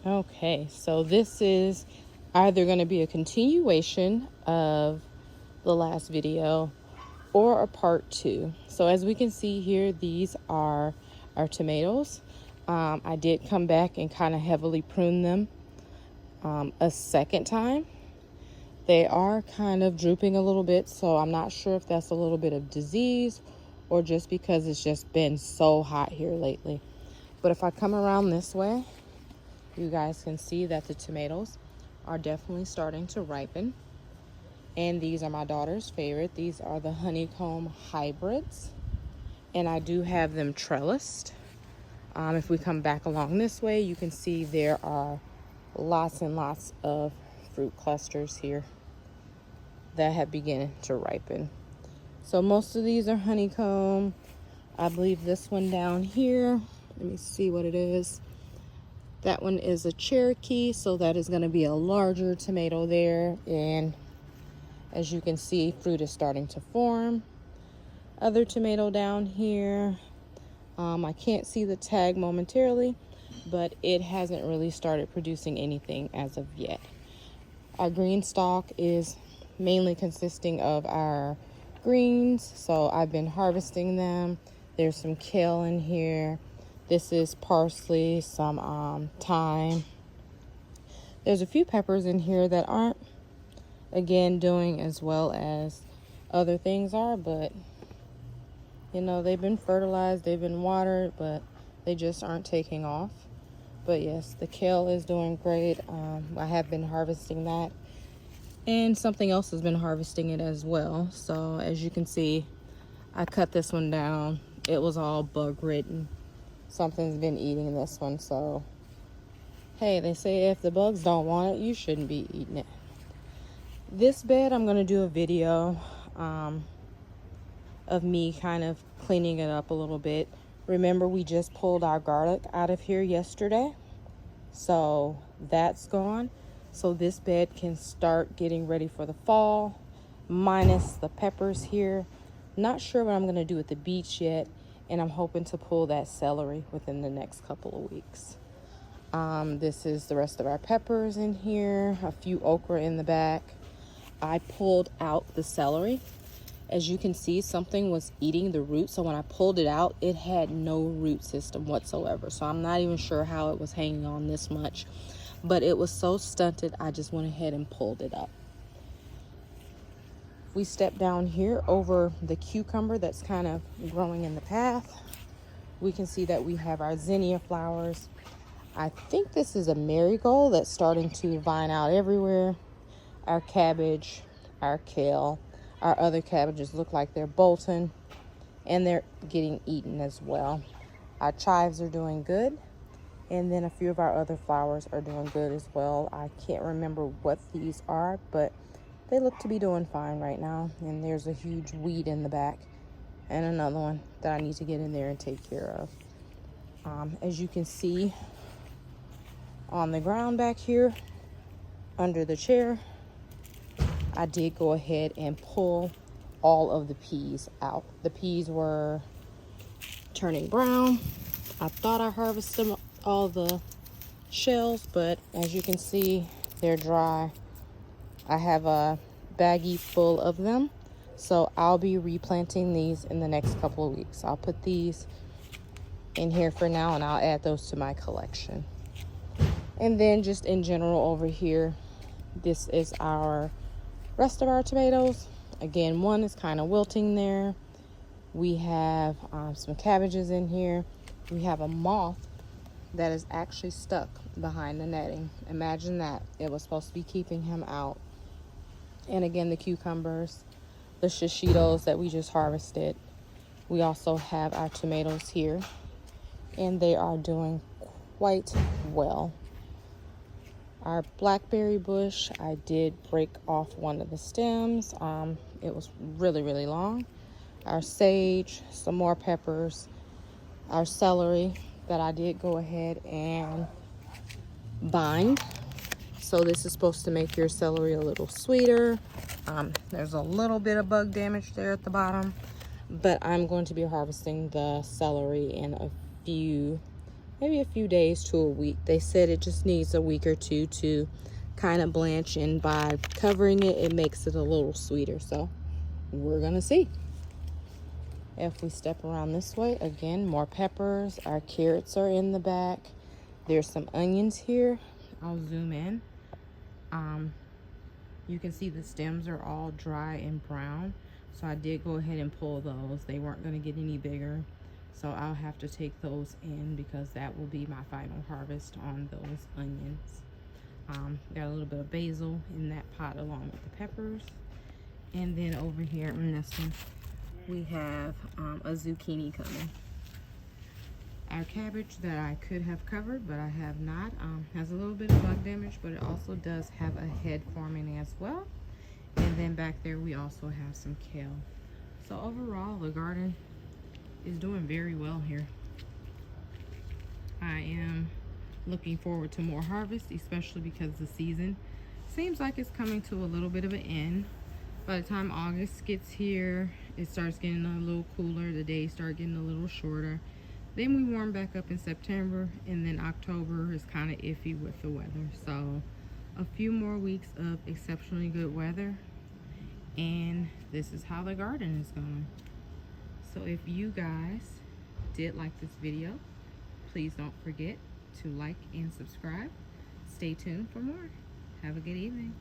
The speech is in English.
Okay, so this is either going to be a continuation of the last video or a part 2. So as we can see here, these are our tomatoes. I did come back and kind of heavily prune them a second time. They are kind of drooping a little bit, so I'm not sure if that's a little bit of disease or just because it's just been so hot here lately. But if I come around this way, you guys can see that the tomatoes are definitely starting to ripen. And these are my daughter's favorite. These are the honeycomb hybrids. And I do have them trellised. If we come back along this way, you can see there are lots and lots of fruit clusters here that have begun to ripen. So most of these are honeycomb. I believe this one down here, let me see what it is. That one is a Cherokee, so that is going to be a larger tomato there. And as you can see, fruit is starting to form. Other tomato down here. I can't see the tag momentarily, but it hasn't really started producing anything as of yet. Our green stalk is mainly consisting of our greens, so I've been harvesting them. There's some kale in here. This is parsley, some thyme. There's a few peppers in here that aren't, again, doing as well as other things are, but you know, they've been fertilized, they've been watered, but they just aren't taking off. But yes, the kale is doing great. I have been harvesting that, and something else has been harvesting it as well. So as you can see, I cut this one down. It was all bug ridden. Something's been eating this one, so hey, they say if the bugs don't want it, you shouldn't be eating it. This bed, I'm going to do a video of me kind of cleaning it up a little bit. Remember, we just pulled our garlic out of here yesterday, so that's gone. So this bed can start getting ready for the fall, minus the peppers here. Not sure what I'm going to do with the beets yet, and I'm hoping to pull that celery within the next couple of weeks. This is the rest of our peppers in here, a few okra in the back. I pulled out the celery. As you can see, something was eating the root, so when I pulled it out, it had no root system whatsoever. So I'm not even sure how it was hanging on this much, but it was so stunted, I just went ahead and pulled it up. We step down here over the cucumber that's kind of growing in the path. We can see that we have our zinnia flowers. I think this is a marigold that's starting to vine out everywhere. Our cabbage, our kale, our other cabbages look like they're bolting, and they're getting eaten as well. Our chives are doing good, and then a few of our other flowers are doing good as well. I can't remember what these are, but they look to be doing fine right now. And there's a huge weed in the back, and another one that I need to get in there and take care of. As you can see on the ground back here under the chair, I did go ahead and pull all of the peas out. The peas were turning brown. I thought I harvested all the shells, but as you can see, they're dry. I have a baggie full of them, so I'll be replanting these in the next couple of weeks. I'll put these in here for now, and I'll add those to my collection. And then just in general over here, this is our rest of our tomatoes. Again, one is kind of wilting there. We have some cabbages in here. We have a moth that is actually stuck behind the netting. Imagine that. It was supposed to be keeping him out. And again, the cucumbers, the shishitos that we just harvested. We also have our tomatoes here, and they are doing quite well. Our blackberry bush, I did break off one of the stems. It was really, really long. Our sage, some more peppers, our celery that I did go ahead and bind. So this is supposed to make your celery a little sweeter. There's a little bit of bug damage there at the bottom, but I'm going to be harvesting the celery in a few maybe a few days to a week. They said it just needs a week or two to kind of blanch, and by covering it, it makes it a little sweeter. So we're gonna see. If we step around this way, again, more peppers. Our carrots are in the back. There's some onions here. I'll zoom in. You can see the stems are all dry and brown. So I did go ahead and pull those. They weren't going to get any bigger. So I'll have to take those in because that will be my final harvest on those onions. Got a little bit of basil in that pot along with the peppers. And then over here in this one, we have a zucchini coming. Our cabbage that I could have covered, but I have not, has a little bit of bug damage, but it also does have a head forming as well. And then back there, we also have some kale. So overall, the garden is doing very well here. I am looking forward to more harvest, especially because the season seems like it's coming to a little bit of an end. By the time August gets here, it starts getting a little cooler. The days start getting a little shorter. Then we warm back up in September, and then October is kind of iffy with the weather. So a few more weeks of exceptionally good weather, and this is how the garden is going. So if you guys did like this video, please don't forget to like and subscribe. Stay tuned for more. Have a good evening.